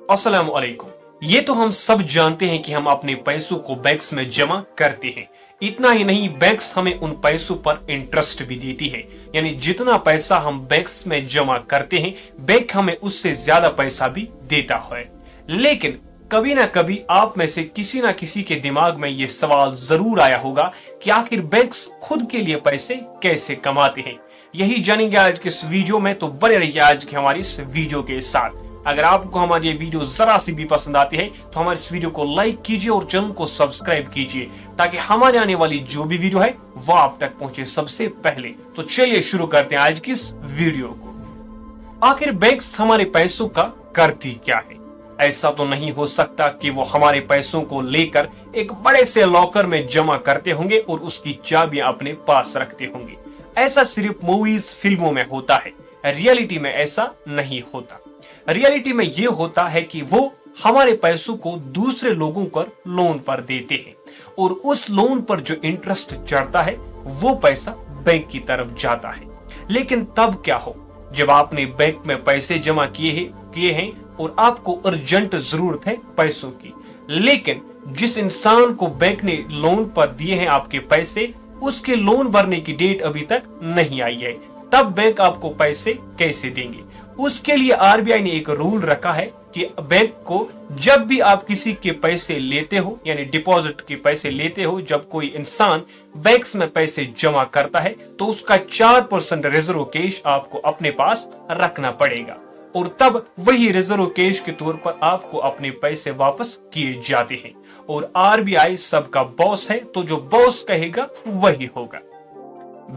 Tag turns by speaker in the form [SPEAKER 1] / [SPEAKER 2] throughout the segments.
[SPEAKER 1] अस्सलाम वालेकुम। ये तो हम सब जानते हैं कि हम अपने पैसों को बैंक्स में जमा करते हैं। इतना ही नहीं, बैंक्स हमें उन पैसों पर इंटरेस्ट भी देती है। यानी जितना पैसा हम बैंक्स में जमा करते हैं, बैंक हमें उससे ज्यादा पैसा भी देता है। लेकिन कभी ना कभी आप में से किसी ना किसी के दिमाग में ये सवाल जरूर आया होगा कि आखिर बैंक्स खुद के लिए पैसे कैसे कमाते हैं। यही जानेंगे आज के इस वीडियो में, तो बने रहिए आज के हमारी इस वीडियो के साथ। अगर आपको हमारी ये वीडियो जरा सी भी पसंद आती है तो हमारे इस वीडियो को लाइक कीजिए और चैनल को सब्सक्राइब कीजिए, ताकि हमारे आने वाली जो भी वीडियो है वो आप तक पहुंचे सबसे पहले। तो चलिए शुरू करते हैं आज की इस वीडियो को। आखिर बैंक्स हमारे पैसों का करती क्या है? ऐसा तो नहीं हो सकता कि वो हमारे पैसों को लेकर एक बड़े से लॉकर में जमा करते होंगे और उसकी चाबियां अपने पास रखते होंगे। ऐसा सिर्फ मूवीज फिल्मों में होता है, रियलिटी में ऐसा नहीं होता। रियलिटी में ये होता है कि वो हमारे पैसों को दूसरे लोगों पर लोन पर देते हैं और उस लोन पर जो इंटरेस्ट चढ़ता है वो पैसा बैंक की तरफ जाता है। लेकिन तब क्या हो, जब आपने बैंक में पैसे जमा किए हैं और आपको अर्जेंट जरूरत है पैसों की, लेकिन जिस इंसान को बैंक ने लोन पर दिए हैं आपके पैसे, उसके लोन भरने की डेट अभी तक नहीं आई है, तब बैंक आपको पैसे कैसे देंगे? उसके लिए आरबीआई ने एक रूल रखा है कि बैंक को जब भी आप किसी के पैसे लेते हो, यानी डिपॉजिट के पैसे लेते हो, जब कोई इंसान बैंक्स में पैसे जमा करता है तो उसका 4% रिजर्व कैश आपको अपने पास रखना पड़ेगा और तब वही रिजर्व कैश के तौर पर आपको अपने पैसे वापस किए जाते हैं। और आरबीआई सबका बॉस है, तो जो बॉस कहेगा वही होगा।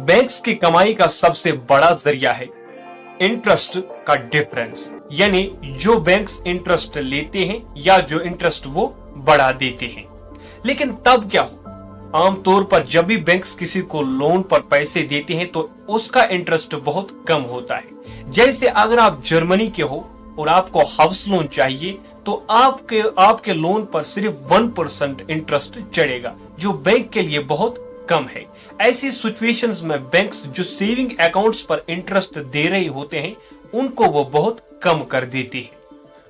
[SPEAKER 1] बैंक्स की कमाई का सबसे बड़ा जरिया है इंटरेस्ट का डिफरेंस, यानी जो बैंक्स इंटरेस्ट लेते हैं या जो इंटरेस्ट वो बढ़ा देते हैं। लेकिन तब क्या हो, आमतौर पर जब भी बैंक्स किसी को लोन पर पैसे देते हैं तो उसका इंटरेस्ट बहुत कम होता है। जैसे अगर आप जर्मनी के हो और आपको हाउस लोन चाहिए तो आपके लोन पर सिर्फ 1% इंटरेस्ट चढ़ेगा, जो बैंक के लिए बहुत कम है। ऐसी सिचुएशंस में बैंक्स जो सेविंग अकाउंट्स पर इंटरेस्ट दे रहे होते हैं उनको वो बहुत कम कर देती है।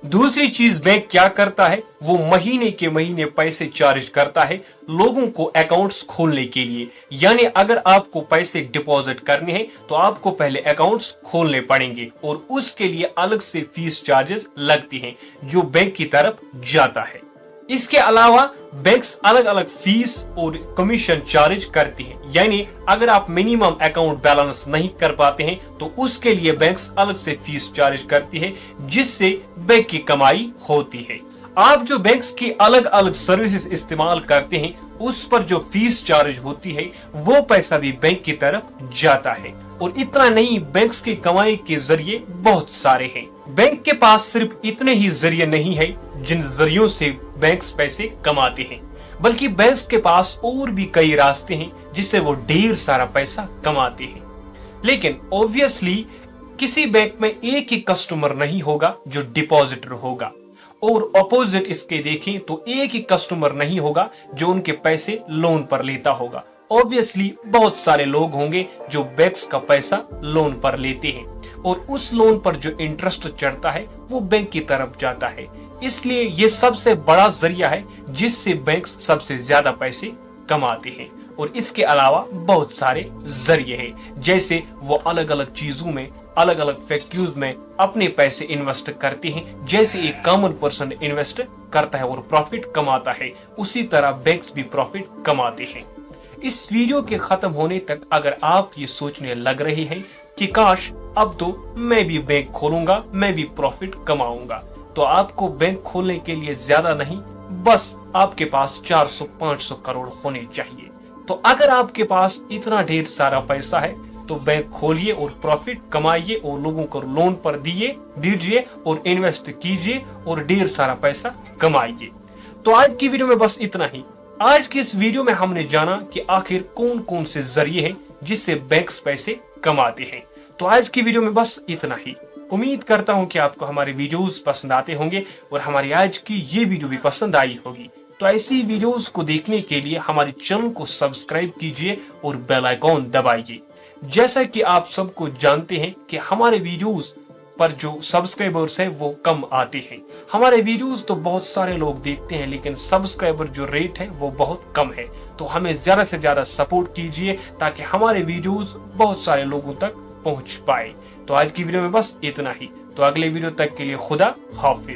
[SPEAKER 1] दूसरी चीज बैंक क्या करता है, वो महीने के महीने पैसे चार्ज करता है लोगों को अकाउंट्स खोलने के लिए। यानी अगर आपको पैसे डिपॉजिट करने हैं तो आपको पहले अकाउंट्स खोलने पड़ेंगे और उसके लिए अलग से फीस चार्जेस लगती हैं जो बैंक की तरफ जाता है। इसके अलावा बैंक्स अलग अलग फीस और कमीशन चार्ज करती हैं। यानी अगर आप मिनिमम अकाउंट बैलेंस नहीं कर पाते हैं तो उसके लिए बैंक्स अलग से फीस चार्ज करती है, जिससे बैंक की कमाई होती है। आप जो बैंक्स की अलग अलग सर्विसेज इस्तेमाल करते हैं उस पर जो फीस चार्ज होती है वो पैसा भी बैंक की तरफ जाता है। और इतना नहीं, बैंक्स की कमाई के जरिए बहुत सारे हैं। बैंक के पास सिर्फ इतने ही जरिए नहीं है जिन जरियों से बैंक्स पैसे कमाते हैं, बल्कि बैंक्स के पास और भी कई रास्ते हैं जिससे वो ढेर सारा पैसा कमाते हैं। लेकिन ऑब्वियसली किसी बैंक में एक ही कस्टमर नहीं होगा जो डिपॉजिटर होगा, और अपोजिट इसके देखें तो एक ही कस्टमर नहीं होगा जो उनके पैसे लोन पर लेता होगा। ऑब्वियसली बहुत सारे लोग होंगे जो बैंक्स का पैसा लोन पर लेते हैं और उस लोन पर जो इंटरेस्ट चढ़ता है वो बैंक की तरफ जाता है। इसलिए ये सबसे बड़ा जरिया है जिससे बैंक्स सबसे ज्यादा पैसे कमाते हैं। और इसके अलावा बहुत सारे जरिए हैं, जैसे वो अलग अलग चीजों में, अलग अलग फैक्ट्रीज में अपने पैसे इन्वेस्ट करते हैं। जैसे एक कॉमन पर्सन इन्वेस्ट करता है और प्रॉफिट कमाता है, उसी तरह बैंक्स भी प्रॉफिट कमाते हैं। इस वीडियो के खत्म होने तक अगर आप ये सोचने लग रहे हैं कि काश अब तो मैं भी बैंक खोलूंगा, मैं भी प्रॉफिट कमाऊंगा, तो आपको बैंक खोलने के लिए ज्यादा नहीं, बस आपके पास 400-500 करोड़ होने चाहिए। तो अगर आपके पास इतना ढेर सारा पैसा है तो बैंक खोलिए और प्रॉफिट कमाइए और लोगों को लोन पर दीजिए और इन्वेस्ट कीजिए और ढेर सारा पैसा कमाइए। तो आज की वीडियो में बस इतना ही। आज की इस वीडियो में हमने जाना कि आखिर कौन कौन से जरिए हैं जिससे बैंक्स पैसे कमाते हैं। तो आज की वीडियो में बस इतना ही। उम्मीद करता हूं कि आपको हमारे वीडियोस पसंद आते होंगे और हमारी आज की ये वीडियो भी पसंद आई होगी। तो ऐसी वीडियोस को देखने के लिए हमारे चैनल को सब्सक्राइब कीजिए और बेल आइकॉन दबाइए। जैसा कि आप सबको जानते हैं कि हमारे वीडियोस पर जो सब्सक्राइबर्स है वो कम आते हैं। हमारे वीडियोस तो बहुत सारे लोग देखते हैं, लेकिन सब्सक्राइबर जो रेट है वो बहुत कम है। तो हमें ज्यादा से ज्यादा सपोर्ट कीजिए ताकि हमारे वीडियोस बहुत सारे लोगों तक पहुंच पाए। तो आज की वीडियो में बस इतना ही। तो अगले वीडियो तक के लिए खुदा हाफिज।